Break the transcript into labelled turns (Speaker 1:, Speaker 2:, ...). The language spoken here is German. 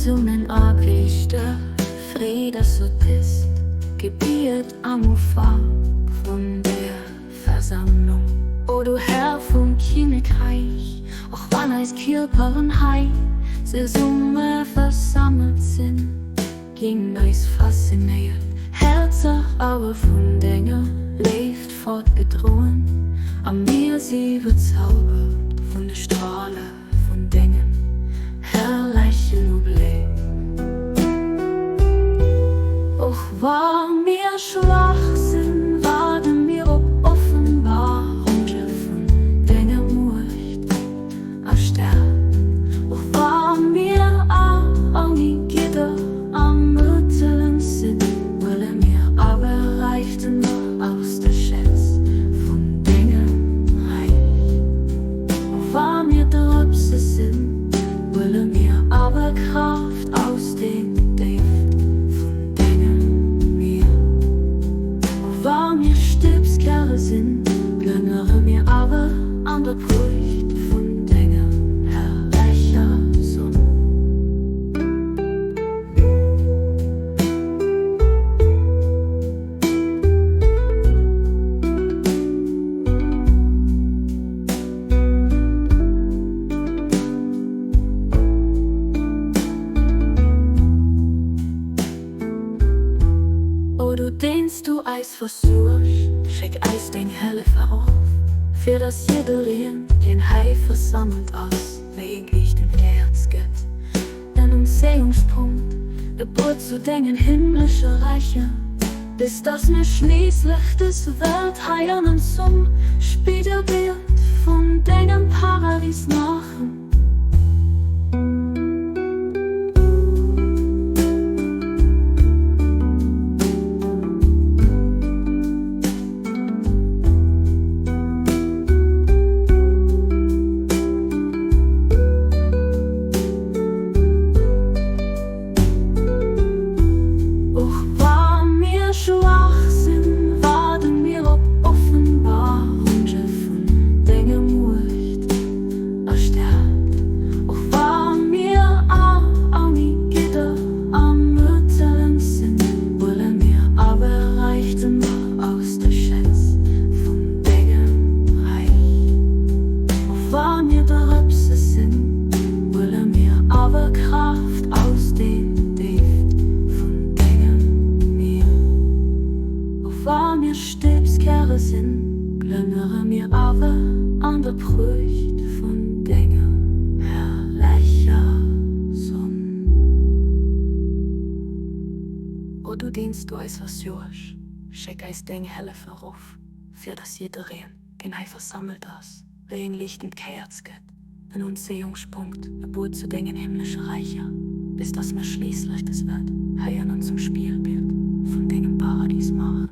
Speaker 1: Personen abgechte, Friede so bist, Gebiet am Ufer von der Versammlung. O du Herr vom Königreich, auch wann als Körper und Hai, sie Summe versammelt sind, ging eis fasziniert. Herzer aber von Dingen lebt fortgedrohen, am Meer sie bezaubert von der Strahle von Dingen, herrliche Nuble. Och war mir Schwachsinn, waren mir offenbar, und von Dingen Murcht ersterben. Och war mir auch nie Gitter am Rütteln sind, weil mir aber reichte nur aus der Schätz von Dingen reich. Och war mir Dröpse sind, weil mir aber Kraft aus den sind, gönnere mir aber an der Frucht von Dingen, herrlicher Sonn. O du denkst, du Eis versuchst, schick Eis den Helfer auf, für das jeder den Hai versammelt aus, weglich dem Herz geht. Denn Sehungspunkt, Geburt zu Dingen himmlischer Reiche, bis das mir schließlich das Weltheilen zum Spiegelbild von Dingen Paradies machen. Schwachsinn waren mir offenbar, und von Dingen Murcht ersterbt. Och war mir auch nie Gitter am Rütteln sind, weil mir aber reichte nur aus der Schätz von Dingen reich. Och war mir der Röpse sind, weil mir aber Kraft aus den war mir Stebskehre sind, glönnere mir aber an der Frucht von Dingen, herrlicher Sonn. O du dienst du eis was Josch, schick eis Ding helle verruf, für das jeder den Hai versammelt aus, wen Licht und Kerz geht, ein Unsehungspunkt, Geburt zu Dingen himmlischer Reicher, bis das mir schließlich das wird, heiern und zum Spielbild von Dingen Paradies machen.